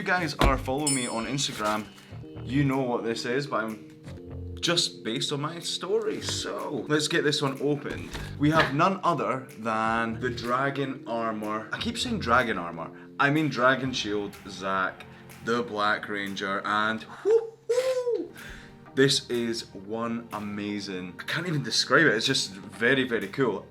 you guys are following me on Instagram, you know what this is, but I'm just based on my story. So let's get this one opened. We have none other than the Dragon Armor. I keep saying Dragon Armor. I mean Dragon Shield, Zack, the Black Ranger, and this is one amazing, I can't even describe it, it's just very, very cool.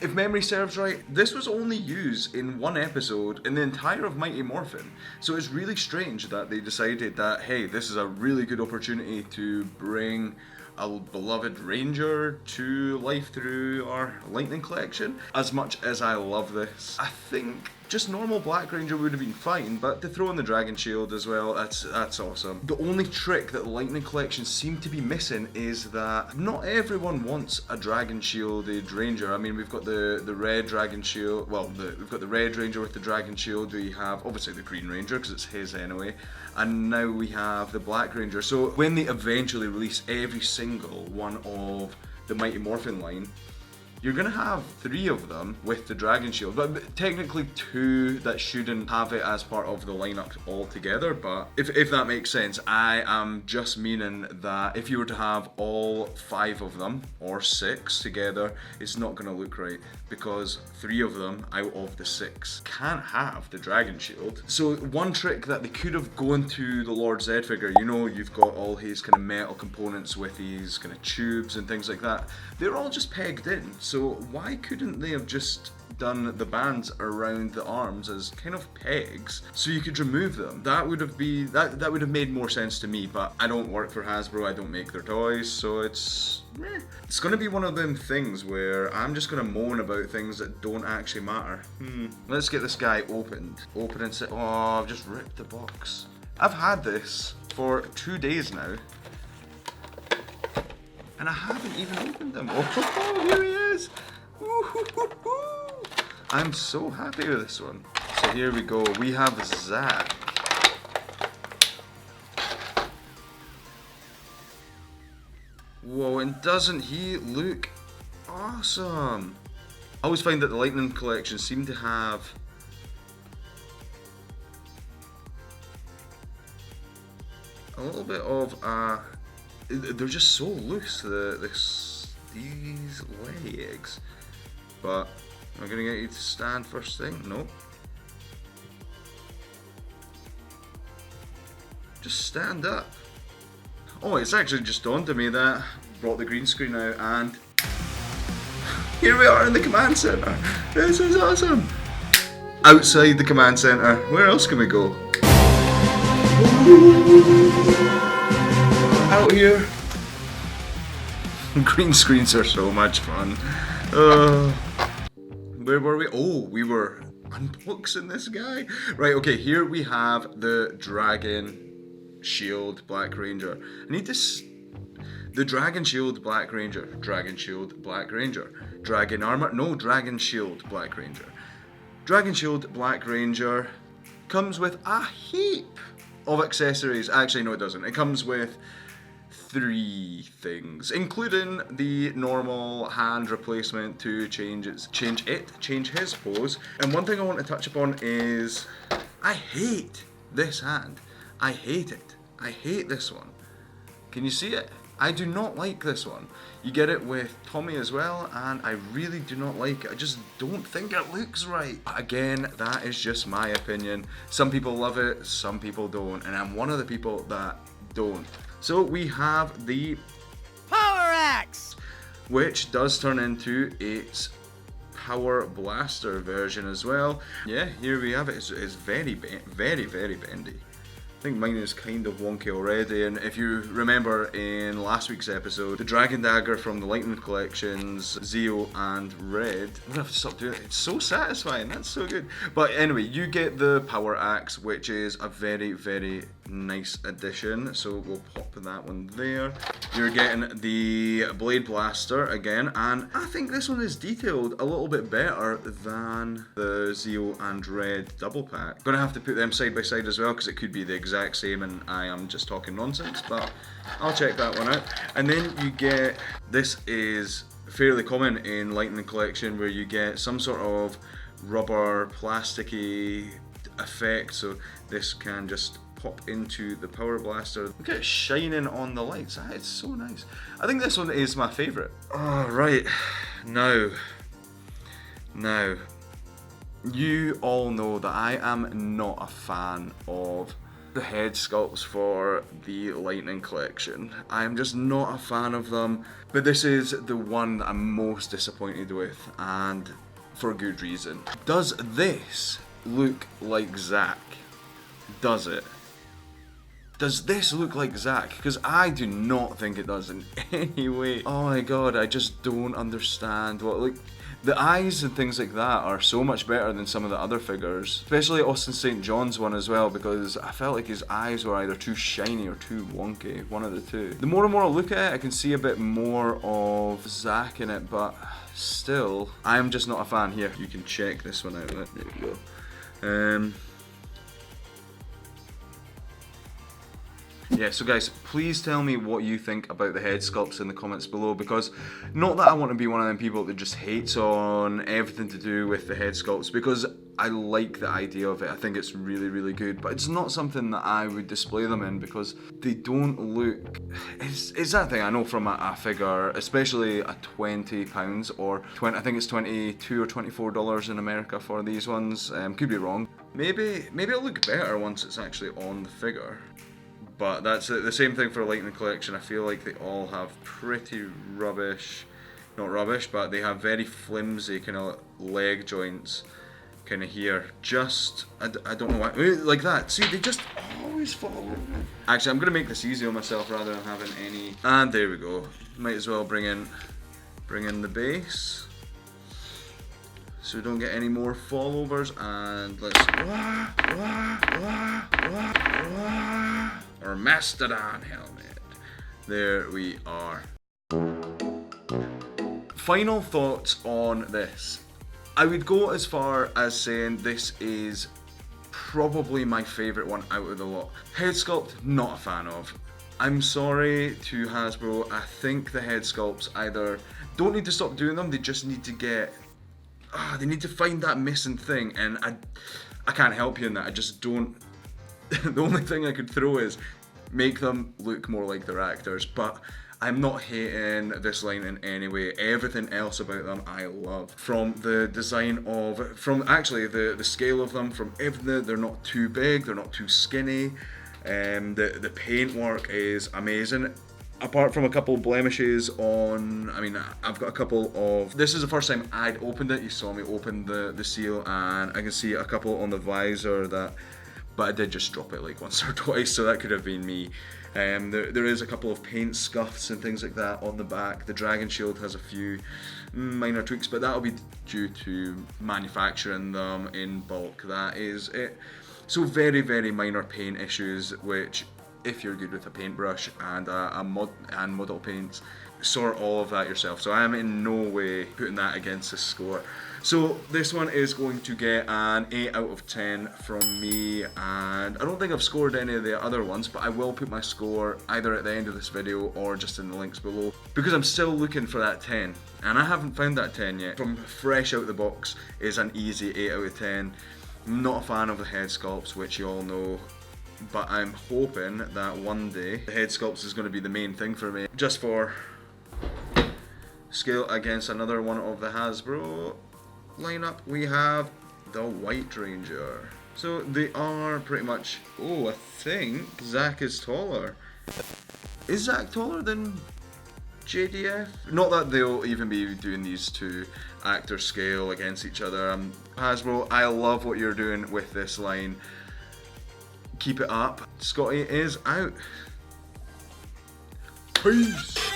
If memory serves right, this was only used in one episode in the entire of Mighty Morphin. So it's really strange that they decided that, hey, this is a really good opportunity to bring a beloved Ranger to life through our Lightning collection. As much as I love this, I think just normal Black Ranger would have been fine, but to throw in the Dragon Shield as well, that's awesome. The only trick that the Lightning collection seem to be missing is that not everyone wants a Dragon Shielded Ranger. I mean, we've got the red Dragon Shield, well, we've got the red Ranger with the Dragon Shield, we have obviously the Green Ranger, because it's his anyway, and now we have the Black Ranger. So when they eventually release every single one of the Mighty Morphin line, you're going to have 3 of them with the Dragon Shield, but technically 2 that shouldn't have it as part of the lineup altogether. But if that makes sense, I am just meaning that if you were to have all 5 of them, or 6 together, it's not going to look right, because 3 of them out of the 6 can't have the Dragon Shield. So one trick that they could have gone to the Lord Zed figure, you know, you've got all his kind of metal components with these kind of tubes and things like that, they're all just pegged in. So why couldn't they have just done the bands around the arms as kind of pegs so you could remove them? That would have made more sense to me, but I don't work for Hasbro, I don't make their toys, so it's gonna be one of them things where I'm just gonna moan about things that don't actually matter. Let's get this guy opened. Open and sit. Oh, I've just ripped the box. I've had this for 2 days now, and I haven't even opened them. Oh, here he is! Ooh, I'm so happy with this one. So here we go. We have Zack. Whoa, and doesn't he look awesome? I always find that the Lightning collection seem to have a little bit of they're just so loose, these legs. But I'm gonna get you to stand first thing. Nope. Just stand up. Oh, it's actually just dawned on me that I brought the green screen out, and here we are in the command center. This is awesome. Outside the command center, where else can we go? Out here. Green screens are so much fun. Where were we? Oh, we were unboxing this guy. Right, okay, here we have the Dragon Shield Black Ranger. I need this. The Dragon Shield Black Ranger. Dragon Shield Black Ranger. Dragon Armor. No, Dragon Shield Black Ranger. Dragon Shield Black Ranger comes with a heap of accessories. Actually, no, it doesn't. It comes with 3 things, including the normal hand replacement to change his pose. And one thing I want to touch upon is I hate this hand. I hate it. I hate this one. Can you see it? I do not like this one. You get it with Tommy as well, and I really do not like it. I just don't think it looks right. Again, that is just my opinion. Some people love it, some people don't, and I'm one of the people that don't. So we have the Power Axe, which does turn into its Power Blaster version as well. Yeah, here we have it. It's very, very, very bendy. I think mine is kind of wonky already, and if you remember in last week's episode, the Dragon Dagger from the Lightning collections, Zeo and Red, I'm gonna have to stop doing it, it's so satisfying, that's so good. But anyway, you get the Power Axe, which is a very, very nice addition, so we'll pop that one there. You're getting the Blade Blaster again, and I think this one is detailed a little bit better than the Zeo and Red double pack. Gonna have to put them side by side as well, because it could be the exact same and I am just talking nonsense, but I'll check that one out. And then you get, this is fairly common in Lightning collection, where you get some sort of rubber, plasticky, effect, so this can just pop into the power blaster. Look at it shining on the lights. It's so nice. I think this one is my favourite. Oh, right. Now, you all know that I am not a fan of the head sculpts for the Lightning collection. I am just not a fan of them, but this is the one that I'm most disappointed with, and for good reason. Does this look like Zack? Does it? Does this look like Zack? Because I do not think it does in any way. Oh my god, I just don't understand what, like, the eyes and things like that are so much better than some of the other figures. Especially Austin St. John's one as well, because I felt like his eyes were either too shiny or too wonky, one of the two. The more and more I look at it, I can see a bit more of Zack in it, but still, I'm just not a fan. Here, you can check this one out. There you go. Yeah, so guys, please tell me what you think about the head sculpts in the comments below, because not that I want to be one of them people that just hates on everything to do with the head sculpts, because I like the idea of it. I think it's really, really good, but it's not something that I would display them in because they don't look... It's that thing I know from a figure, especially a £20 or I think it's $22 or $24 in America for these ones. Could be wrong. Maybe it'll look better once it's actually on the figure. But that's the same thing for Lightning Collection. I feel like they all have pretty rubbish, not rubbish, but they have very flimsy kind of leg joints kind of here. Just, I don't know why, like that. See, they just always fall over. Actually, I'm going to make this easy on myself rather than having any. And there we go. Might as well bring in the base, so we don't get any more fallovers. And let's or Mastodon helmet. There we are. Final thoughts on this. I would go as far as saying this is probably my favourite one out of the lot. Head sculpt, not a fan of. I'm sorry to Hasbro, I think the head sculpts either don't need to stop doing them, they just need to get... they need to find that missing thing, and I can't help you in that, I just don't... The only thing I could throw is make them look more like their actors, but I'm not hating this line in any way. Everything else about them I love. From the design of, from actually the scale of them, from everything, they're not too big, they're not too skinny, the paintwork is amazing. Apart from a couple blemishes on, I mean, I've got a couple of, this is the first time I'd opened it, you saw me open the seal, and I can see a couple on the visor that, but I did just drop it like once or twice, so that could have been me. There is a couple of paint scuffs and things like that on the back. The Dragon Shield has a few minor tweaks, but that'll be due to manufacturing them in bulk. That is it. So very, very minor paint issues, which if you're good with a paintbrush and model paints, sort all of that yourself. So I am in no way putting that against the score. So this one is going to get an 8 out of 10 from me, and I don't think I've scored any of the other ones, but I will put my score either at the end of this video or just in the links below, because I'm still looking for that 10, and I haven't found that 10 yet. From fresh out the box is an easy 8 out of 10. I'm not a fan of the head sculpts, which you all know, but I'm hoping that one day the head sculpts is going to be the main thing for me. Just for scale against another one of the Hasbro lineup, we have the White Ranger. So they are pretty much, I think Zack is taller. Is Zack taller than JDF? Not that they'll even be doing these two actor scale against each other. Hasbro, I love what you're doing with this line. Keep it up. Scotty is out. Peace.